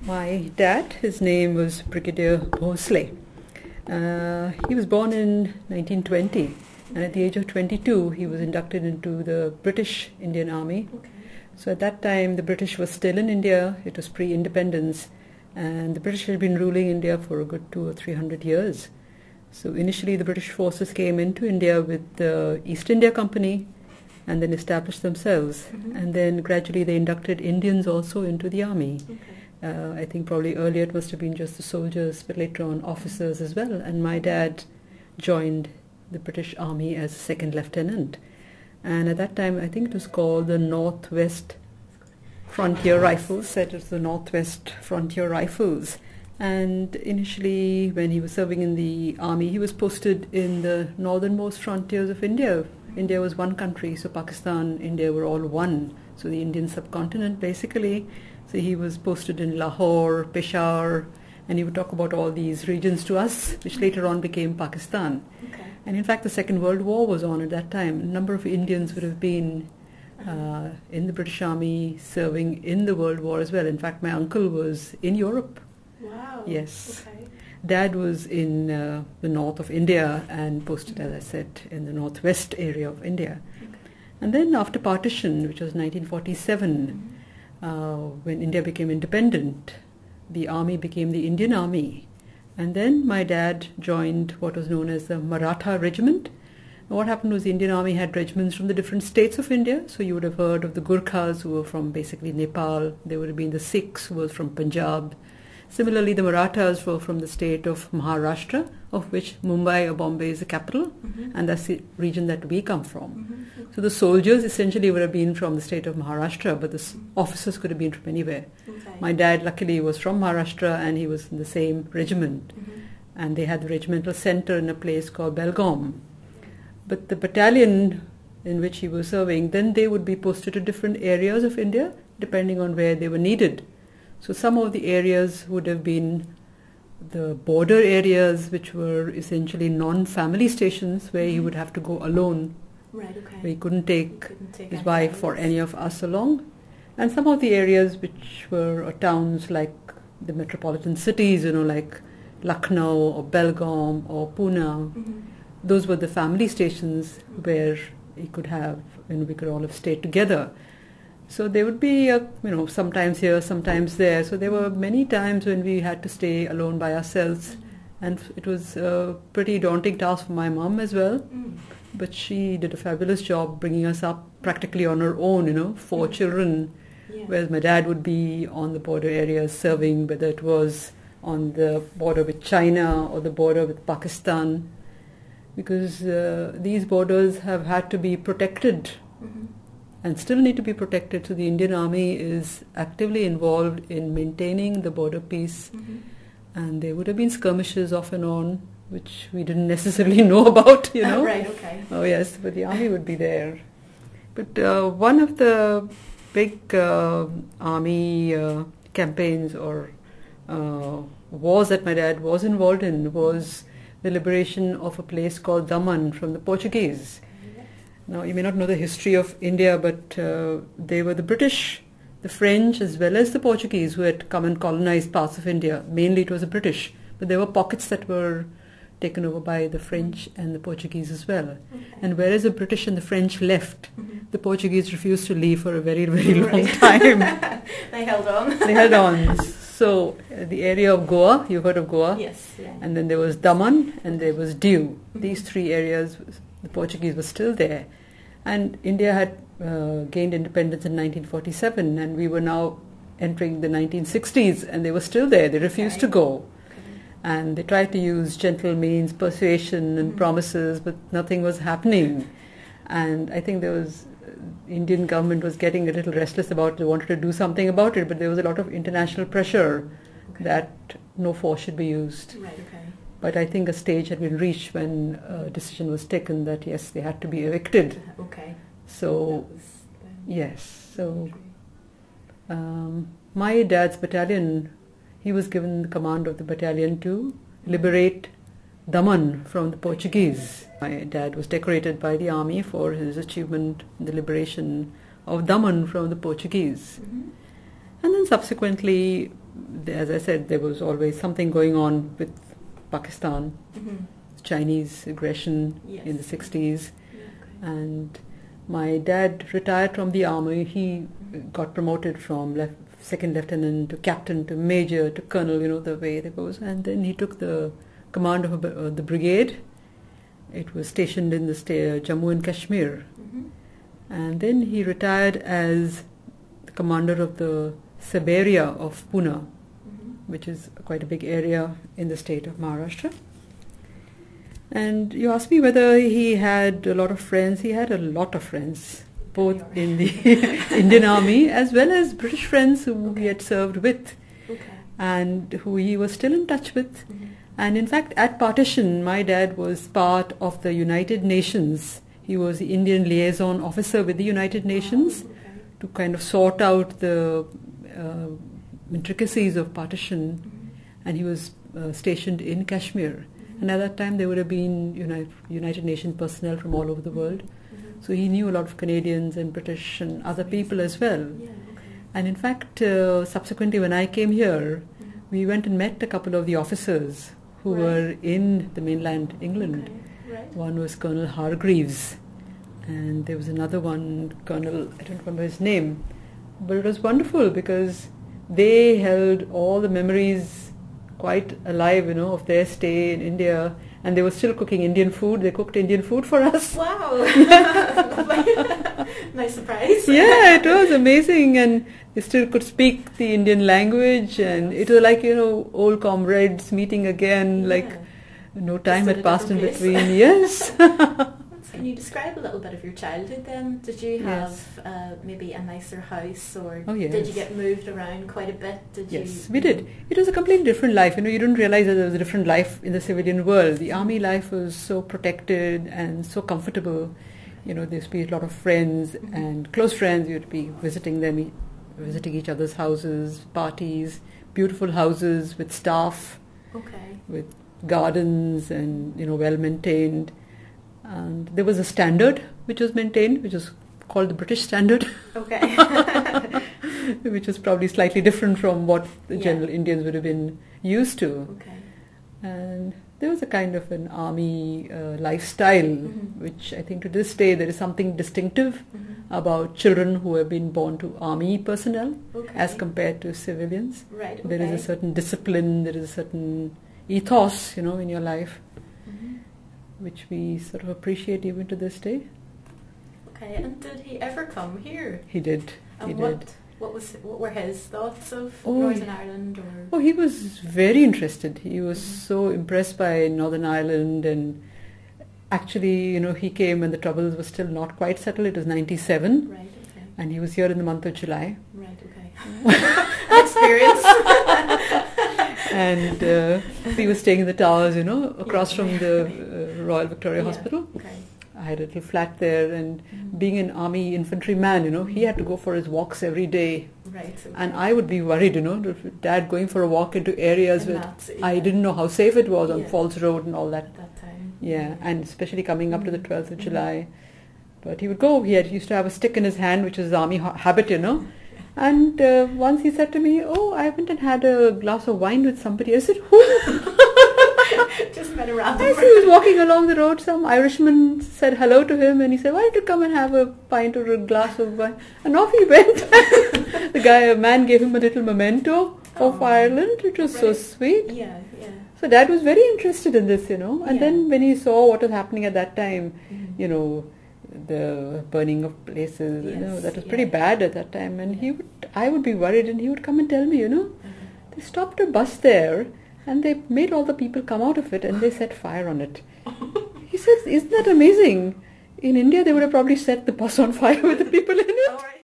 My dad, his name was Brigadier Bhosle. He was born in 1920, and at the age of 22 he was inducted into the British Indian Army. Okay. So at that time the British was still in India. It was pre-independence, and the British had been ruling India for a good 200 or 300 years. So initially the British forces came into India with the East India Company and then established themselves. And then gradually they inducted Indians also into the army. Okay. I think probably earlier it must have been just the soldiers, but later on officers as well. And my dad joined the British Army as a second lieutenant. And at that time, I think it was called the Northwest Frontier Rifles. It was the Northwest Frontier Rifles. And initially, when he was serving in the army, he was posted in the northernmost frontiers of India. India was one country, so Pakistan, India were all one. So the Indian subcontinent, basically. So he was posted in Lahore, Peshawar, and he would talk about all these regions to us, which later on became Pakistan. Okay. And in fact, the Second World War was on at that time. A number of Indians would have been in the British Army serving in the World War as well. In fact, my uncle was in Europe. Wow. Yes. Okay. Dad was in the north of India and posted, as I said, in the northwest area of India. Okay. And then after partition, which was 1947, when India became independent, the army became the Indian Army. And then my dad joined what was known as the MURATA Regiment. And what happened was the Indian Army had regiments from the different states of India. So you would have heard of the Gurkhas, who were from basically Nepal. There would have been the Sikhs, who were from Punjab. Similarly, the Marathas were from the state of Maharashtra, of which Mumbai or Bombay is the capital, and that's the region that we come from. So the soldiers essentially would have been from the state of Maharashtra, but the officers could have been from anywhere. Okay. My dad, luckily, was from Maharashtra, and he was in the same regiment. And they had the regimental center in a place called Belgaum. But the battalion in which he was serving, then they would be posted to different areas of India, depending on where they were needed. So some of the areas would have been the border areas, which were essentially non-family stations, where he would have to go alone. Right, okay. Where he couldn't take his any wife or others. any of us along. And some of the areas which were towns like the metropolitan cities, like Lucknow or Belgaum or Pune, those were the family stations where he could have, we could all have stayed together. So there would be, sometimes here, sometimes there. So there were many times when we had to stay alone by ourselves. And it was a pretty daunting task for my mom as well. But she did a fabulous job bringing us up practically on her own, 4 children. Yeah. Whereas my dad would be on the border areas serving, whether it was on the border with China or the border with Pakistan. Because these borders have had to be protected. And still need to be protected. So the Indian Army is actively involved in maintaining the border peace. And there would have been skirmishes off and on, which we didn't necessarily know about, Right, okay. Oh yes, but the army would be there. But one of the big army campaigns or wars that my dad was involved in was the liberation of a place called Daman from the Portuguese. Now, you may not know the history of India, but they were the British, the French, as well as the Portuguese who had come and colonized parts of India. Mainly it was the British, but there were pockets that were taken over by the French and the Portuguese as well. Okay. And whereas the British and the French left, the Portuguese refused to leave for a very, very long time. They held on. They held on. So the area of Goa, you've heard of Goa? Yes. Yeah. And then there was Daman and there was Diu. These 3 areas, the Portuguese were still there. And India had gained independence in 1947, and we were now entering the 1960s, and they were still there. They refused to go. And they tried to use gentle means, persuasion and promises, but nothing was happening. And I think Indian government was getting a little restless about it. They wanted to do something about it, but there was a lot of international pressure that no force should be used. Right, okay. But I think a stage had been reached when a decision was taken that yes, they had to be evicted. Okay. So, yes. So, my dad's battalion, he was given the command of the battalion to liberate Daman from the Portuguese. My dad was decorated by the army for his achievement in the liberation of Daman from the Portuguese. And then subsequently, as I said, there was always something going on with Pakistan, Chinese aggression in the 60s. And my dad retired from the army. He got promoted from second lieutenant to captain to major to colonel, the way it goes. And then he took the command of the brigade. It was stationed in the Jammu and Kashmir. And then he retired as the commander of the Siberia of Pune, which is quite a big area in the state of Maharashtra. And you asked me whether he had a lot of friends. He had a lot of friends, both in the Indian Army as well as British friends who he had served with and who he was still in touch with. And in fact, at partition, my dad was part of the United Nations. He was the Indian liaison officer with the United Nations to kind of sort out the intricacies of partition. And he was stationed in Kashmir. And at that time, there would have been United Nations personnel from all over the world. So he knew a lot of Canadians and British and other people as well. And in fact, subsequently, when I came here, we went and met a couple of the officers who were in the mainland England. One was Colonel Hargreaves, and there was another one, Colonel, I don't remember his name. But it was wonderful because they held all the memories quite alive, of their stay in India, and they were still cooking Indian food. They cooked Indian food for us. Wow! Nice surprise. Yeah, it was amazing, and they still could speak the Indian language, and it was like, old comrades meeting again, like no time had passed in between. Yes. Can you describe a little bit of your childhood then? Did you have maybe a nicer house, or did you get moved around quite a bit? We did. It was a completely different life. You didn't realize that there was a different life in the civilian world. The army life was so protected and so comfortable. There'd be a lot of friends and close friends. You'd be visiting them, visiting each other's houses, parties, beautiful houses with staff, with gardens and, well maintained. And there was a standard which was maintained, which was called the British Standard, which was probably slightly different from what the general Indians would have been used to. And there was a kind of an army lifestyle, which I think to this day there is something distinctive about children who have been born to army personnel as compared to civilians. There is a certain discipline, there is a certain ethos, in your life, which we sort of appreciate even to this day. And did he ever come here? He did. What were his thoughts of Northern Ireland? He was very interested. He was so impressed by Northern Ireland, and actually, he came when the troubles were still not quite settled. It was 97, and he was here in the month of July. Experience. And he was staying in the towers, across from the Royal Victoria Hospital. I had a little flat there, and being an army infantryman, he had to go for his walks every day. And I would be worried, Dad going for a walk into areas where I didn't know how safe it was on Falls Road and all that. At that time. And especially coming up to the 12th of July. But he would go. He used to have a stick in his hand, which is his army habit, And once he said to me, I went and had a glass of wine with somebody. I said, who? Just met around. As he was walking along the road, some Irishman said hello to him, and he said, why don't you come and have a pint or a glass of wine? And off he went. A man gave him a little memento of Ireland, which was so sweet. So Dad was very interested in this, And then when he saw what was happening at that time, the burning of places, that was pretty bad at that time. And I would be worried, and he would come and tell me, they stopped a bus there, and they made all the people come out of it, and they set fire on it. He says, isn't that amazing? In India, they would have probably set the bus on fire with the people in it.